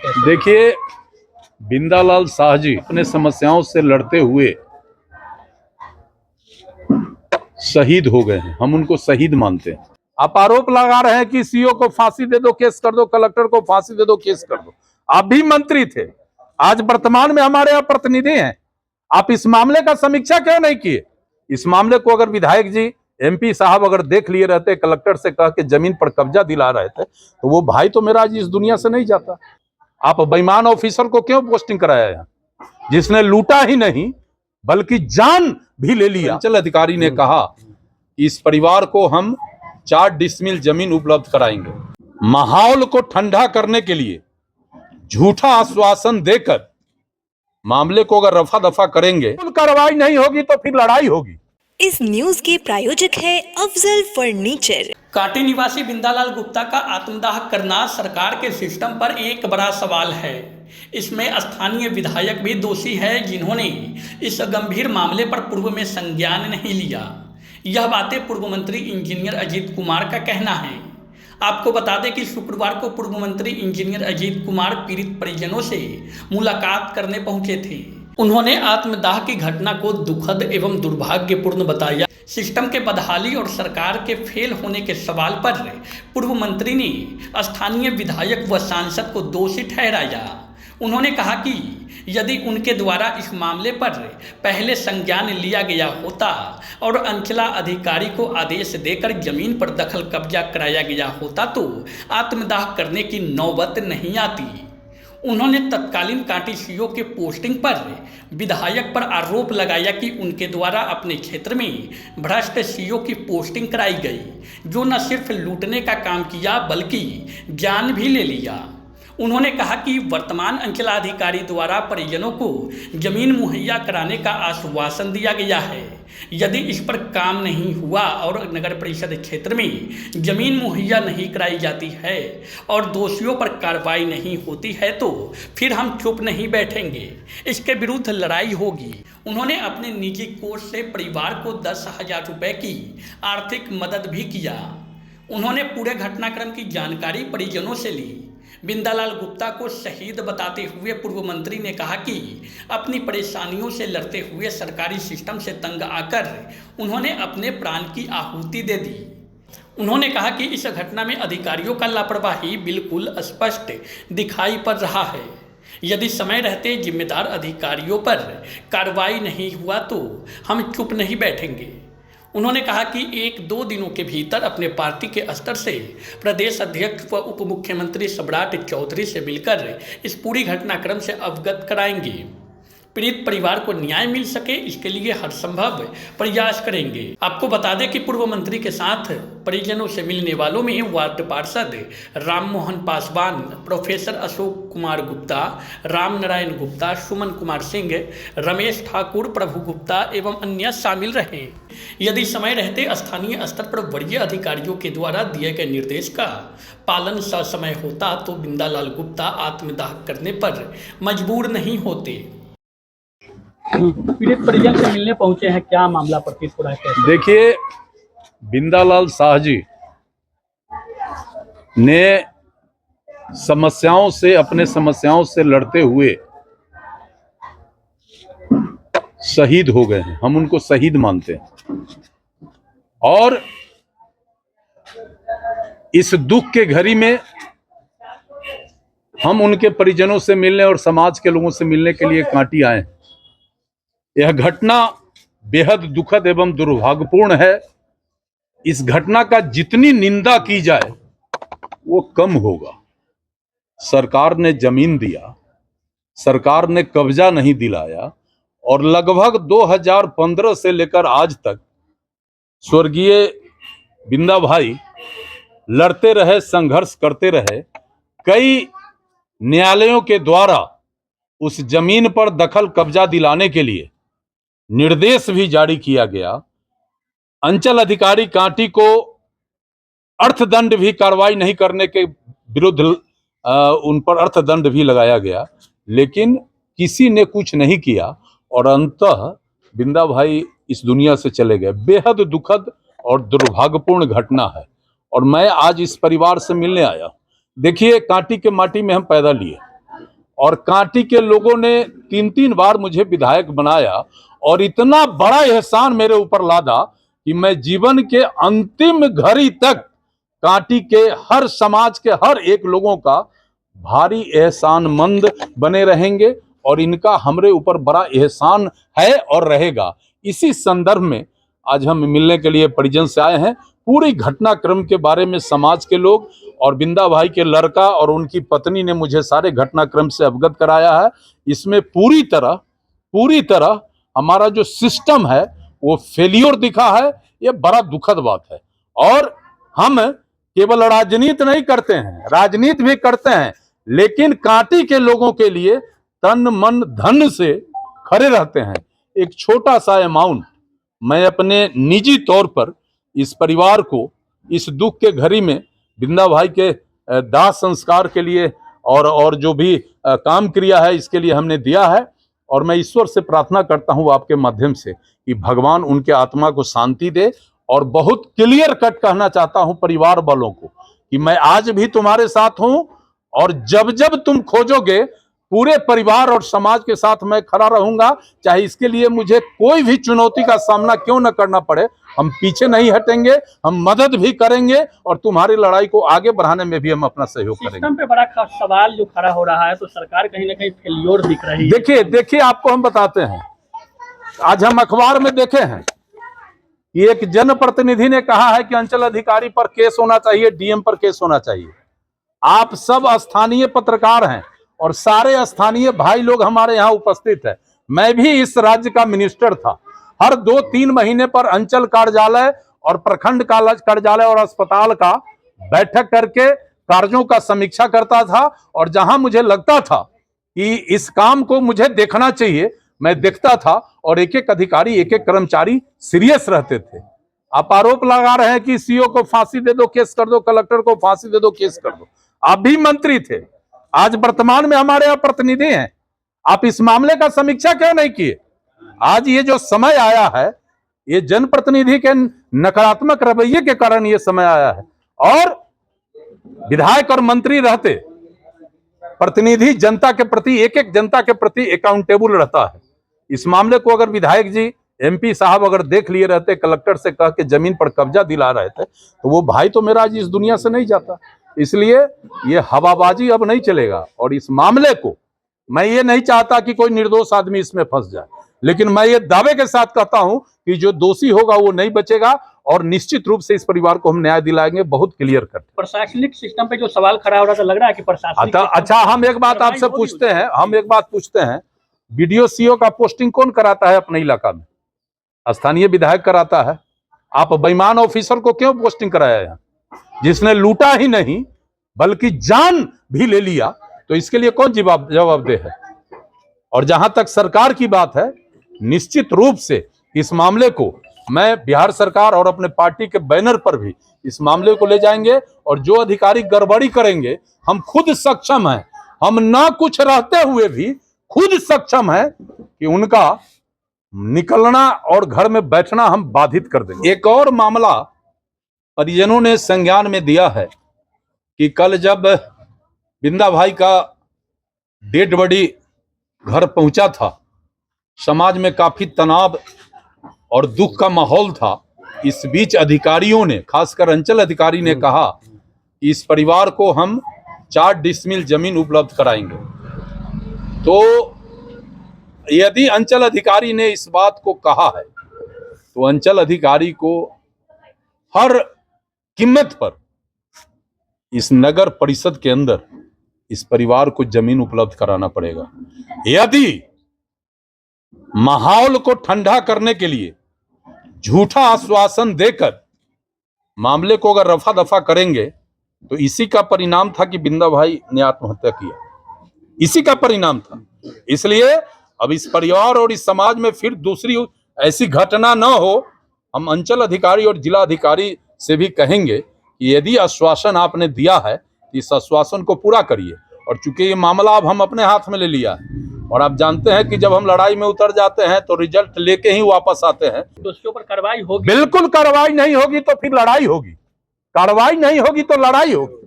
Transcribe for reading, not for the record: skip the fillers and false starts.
कैसे? देखिए, बिंदालाल साह जी अपने समस्याओं से लड़ते हुए शहीद हो गए हैं। हम उनको शहीद मानते हैं। आप आरोप लगा रहे हैं कि सीओ को फांसी दे दो, केस कर दो, कलेक्टर को फांसी दे दो, केस कर दो। आप भी मंत्री थे, आज वर्तमान में हमारे यहाँ प्रतिनिधि हैं। आप इस मामले का समीक्षा क्यों नहीं किए? इस मामले को अगर विधायक जी, एमपी साहब अगर देख लिए रहते, कलेक्टर से कह के जमीन पर कब्जा दिला रहे थे, तो वो भाई तो मेरा आज इस दुनिया से नहीं जाता। आप बेईमान ऑफिसर को क्यों पोस्टिंग कराया है, जिसने लूटा ही नहीं बल्कि जान भी ले लिया? अंचल अधिकारी ने कहा कि इस परिवार को हम 4 डिसमिल जमीन उपलब्ध कराएंगे। माहौल को ठंडा करने के लिए झूठा आश्वासन देकर मामले को अगर रफा दफा करेंगे, कार्रवाई नहीं होगी तो फिर लड़ाई होगी। इस न्यूज के प्रायोजक है अफजल फर्नीचर। कांटी निवासी बिंदालाल गुप्ता का आत्मदाह करना सरकार के सिस्टम पर एक बड़ा सवाल है। इसमें स्थानीय विधायक भी दोषी है, जिन्होंने इस गंभीर मामले पर पूर्व में संज्ञान नहीं लिया। यह बातें पूर्व मंत्री इंजीनियर अजीत कुमार का कहना है। आपको बता दें कि शुक्रवार को पूर्व मंत्री इंजीनियर अजीत कुमार पीड़ित परिजनों से मुलाकात करने पहुंचे थे। उन्होंने आत्मदाह की घटना को दुखद एवं दुर्भाग्यपूर्ण बताया। सिस्टम के बदहाली और सरकार के फेल होने के सवाल पर पूर्व मंत्री ने स्थानीय विधायक व सांसद को दोषी ठहराया। उन्होंने कहा कि यदि उनके द्वारा इस मामले पर पहले संज्ञान लिया गया होता और अंचला अधिकारी को आदेश देकर जमीन पर दखल कब्जा कराया गया होता तो आत्मदाह करने की नौबत नहीं आती। उन्होंने तत्कालीन कांटी सीओ के पोस्टिंग पर विधायक पर आरोप लगाया कि उनके द्वारा अपने क्षेत्र में भ्रष्ट सीओ की पोस्टिंग कराई गई, जो न सिर्फ लूटने का काम किया बल्कि जान भी ले लिया। उन्होंने कहा कि वर्तमान अंचलाधिकारी द्वारा परिजनों को जमीन मुहैया कराने का आश्वासन दिया गया है। यदि इस पर काम नहीं हुआ और नगर परिषद क्षेत्र में जमीन मुहैया नहीं कराई जाती है और दोषियों पर कार्रवाई नहीं होती है तो फिर हम चुप नहीं बैठेंगे, इसके विरुद्ध लड़ाई होगी। उन्होंने अपने निजी कोष से परिवार को 10,000 रुपये की आर्थिक मदद भी किया। उन्होंने पूरे घटनाक्रम की जानकारी परिजनों से ली। बिंदालाल गुप्ता को शहीद बताते हुए पूर्व मंत्री ने कहा कि अपनी परेशानियों से लड़ते हुए सरकारी सिस्टम से तंग आकर उन्होंने अपने प्राण की आहुति दे दी। उन्होंने कहा कि इस घटना में अधिकारियों का लापरवाही बिल्कुल स्पष्ट दिखाई पड़ रहा है। यदि समय रहते जिम्मेदार अधिकारियों पर कार्रवाई नहीं हुआ तो हम चुप नहीं बैठेंगे। उन्होंने कहा कि 1-2 दिनों के भीतर अपने पार्टी के स्तर से प्रदेश अध्यक्ष व उप मुख्यमंत्री सम्राट चौधरी से मिलकर इस पूरी घटनाक्रम से अवगत कराएंगे। पीड़ित परिवार को न्याय मिल सके, इसके लिए हर संभव प्रयास करेंगे। आपको बता दें कि पूर्व मंत्री के साथ परिजनों से मिलने वालों में वार्ड पार्षद राम मोहन पासवान, प्रोफेसर अशोक कुमार गुप्ता, राम नारायण गुप्ता, सुमन कुमार सिंह, रमेश ठाकुर, प्रभु गुप्ता एवं अन्य शामिल रहे। यदि समय रहते स्थानीय स्तर पर वरीय अधिकारियों के द्वारा दिए गए निर्देश का पालन ससमय होता तो बिंदालाल गुप्ता आत्मदाह करने पर मजबूर नहीं होते। पीड़ित परिजन से मिलने पहुंचे हैं, क्या मामला प्रतीत हो रहा है? देखिए, बिंदालाल साह जी ने अपने समस्याओं से लड़ते हुए शहीद हो गए हैं। हम उनको शहीद मानते हैं और इस दुख के घड़ी में हम उनके परिजनों से मिलने और समाज के लोगों से मिलने के लिए कांटी आए हैं। यह घटना बेहद दुखद एवं दुर्भाग्यपूर्ण है। इस घटना का जितनी निंदा की जाए वो कम होगा। सरकार ने जमीन दिया, सरकार ने कब्जा नहीं दिलाया और लगभग 2015 से लेकर आज तक स्वर्गीय बिंदा भाई लड़ते रहे, संघर्ष करते रहे। कई न्यायालयों के द्वारा उस जमीन पर दखल कब्जा दिलाने के लिए निर्देश भी जारी किया गया। अंचल अधिकारी कांटी को अर्थदंड भी कार्रवाई नहीं करने के विरुद्ध उन पर अर्थदंड भी लगाया गया, लेकिन किसी ने कुछ नहीं किया और अंततः बिंदा भाई इस दुनिया से चले गए। बेहद दुखद और दुर्भाग्यपूर्ण घटना है और मैं आज इस परिवार से मिलने आया। देखिए, कांटी के माटी में हम पैदा लिए, और कांटी के लोगों ने 3-3 बार मुझे विधायक बनाया और इतना बड़ा एहसान मेरे ऊपर लादा कि मैं जीवन के अंतिम घड़ी तक कांटी के हर समाज के हर एक लोगों का भारी एहसानमंद बने रहेंगे और इनका हमरे ऊपर बड़ा एहसान है और रहेगा। इसी संदर्भ में आज हम मिलने के लिए परिजन से आए हैं। पूरी घटनाक्रम के बारे में समाज के लोग और बिंदा भाई के लड़का और उनकी पत्नी ने मुझे सारे घटनाक्रम से अवगत कराया है। इसमें पूरी तरह हमारा जो सिस्टम है वो फेलियर दिखा है। ये बड़ा दुखद बात है और हम केवल राजनीति नहीं करते हैं, राजनीति भी करते हैं, लेकिन कांटी के लोगों के लिए तन मन धन से खड़े रहते हैं। एक छोटा सा अमाउंट मैं अपने निजी तौर पर इस परिवार को इस दुख के घड़ी में बिंदा भाई के दाह संस्कार के लिए और जो भी काम क्रिया है इसके लिए हमने दिया है और मैं ईश्वर से प्रार्थना करता हूं आपके माध्यम से कि भगवान उनके आत्मा को शांति दे। और बहुत क्लियर कट कहना चाहता हूं परिवार वालों को कि मैं आज भी तुम्हारे साथ हूं और जब जब तुम खोजोगे पूरे परिवार और समाज के साथ मैं खड़ा रहूंगा, चाहे इसके लिए मुझे कोई भी चुनौती का सामना क्यों न करना पड़े। हम पीछे नहीं हटेंगे, हम मदद भी करेंगे और तुम्हारी लड़ाई को आगे बढ़ाने में भी हम अपना सहयोग करेंगे। सिस्टम पे बड़ा सवाल जो खड़ा हो रहा है तो सरकार कहीं ना कहीं फेलियर दिख रही है। देखिए आपको हम बताते हैं, आज हम अखबार में देखे हैं कि एक जनप्रतिनिधि ने कहा है कि अंचल अधिकारी पर केस होना चाहिए, डीएम पर केस होना चाहिए। आप सब स्थानीय पत्रकार हैं और सारे स्थानीय भाई लोग हमारे यहाँ उपस्थित है। मैं भी इस राज्य का मिनिस्टर था। हर 2-3 महीने पर अंचल कार्यालय और प्रखंड कार्यालय और अस्पताल का बैठक करके कार्यों का समीक्षा करता था और जहां मुझे लगता था कि इस काम को मुझे देखना चाहिए मैं देखता था और एक एक अधिकारी एक एक कर्मचारी सीरियस रहते थे। आप आरोप लगा रहे हैं कि सीओ को फांसी दे दो, केस कर दो, कलेक्टर को फांसी दे दो, केस कर दो। आप भी मंत्री थे, आज वर्तमान में हमारे यहाँ प्रतिनिधि हैं। आप इस मामले का समीक्षा क्यों नहीं किए? आज ये जो समय आया है ये जनप्रतिनिधि के नकारात्मक रवैये के कारण ये समय आया है और विधायक और मंत्री रहते प्रतिनिधि जनता के प्रति एक जनता के प्रति अकाउंटेबल रहता है। इस मामले को अगर विधायक जी एमपी साहब अगर देख लिए रहते, कलेक्टर से कह के जमीन पर कब्जा दिला रहे थे तो वो भाई तो मेरा आज इस दुनिया से नहीं जाता। इसलिए ये हवाबाजी अब नहीं चलेगा और इस मामले को मैं ये नहीं चाहता कि कोई निर्दोष आदमी इसमें फंस जाए, लेकिन मैं ये दावे के साथ कहता हूं कि जो दोषी होगा वो नहीं बचेगा और निश्चित रूप से इस परिवार को हम न्याय दिलाएंगे। बहुत क्लियर कट। प्रशासनिक सिस्टम पे जो सवाल खड़ा हो रहा था, लग रहा है कि प्रशासनिक अच्छा हम एक बात आपसे पूछते हैं, बीडीओ सीओ का पोस्टिंग कौन कराता है अपने इलाका में? स्थानीय विधायक कराता है। आप बेईमान ऑफिसर को क्यों पोस्टिंग कराया है? जिसने लूटा ही नहीं बल्कि जान भी ले लिया, तो इसके लिए कौन जवाबदेह है? और जहां तक सरकार की बात है, निश्चित रूप से इस मामले को मैं बिहार सरकार और अपने पार्टी के बैनर पर भी इस मामले को ले जाएंगे और जो अधिकारी गड़बड़ी करेंगे हम खुद सक्षम हैं, हम ना कुछ रहते हुए भी खुद सक्षम हैं कि उनका निकलना और घर में बैठना हम बाधित कर देंगे। एक और मामला परिजनों ने संज्ञान में दिया है कि कल जब बिंदा भाई का डेड बॉडी घर पहुंचा था, समाज में काफी तनाव और दुख का माहौल था। इस बीच अधिकारियों ने, खासकर अंचल अधिकारी ने कहा कि इस परिवार को हम 4 डिसमिल जमीन उपलब्ध कराएंगे। तो यदि अंचल अधिकारी ने इस बात को कहा है तो अंचल अधिकारी को हर कीमत पर इस नगर परिषद के अंदर इस परिवार को जमीन उपलब्ध कराना पड़ेगा। यदि माहौल को ठंडा करने के लिए झूठा आश्वासन देकर मामले को अगर रफा दफा करेंगे तो इसी का परिणाम था कि बिंदा भाई ने आत्महत्या किया, इसी का परिणाम था। इसलिए अब इस परिवार और इस समाज में फिर दूसरी ऐसी घटना न हो। हम अंचल अधिकारी और जिला अधिकारी से भी कहेंगे कि यदि आश्वासन आपने दिया है तो इस आश्वासन को पूरा करिए। और चूंकि ये मामला अब हम अपने हाथ में ले लिया है और आप जानते हैं कि जब हम लड़ाई में उतर जाते हैं तो रिजल्ट लेके ही वापस आते हैं। तो उसके ऊपर कार्रवाई होगी? बिल्कुल कार्रवाई नहीं होगी तो फिर लड़ाई होगी, कार्रवाई नहीं होगी तो लड़ाई होगी।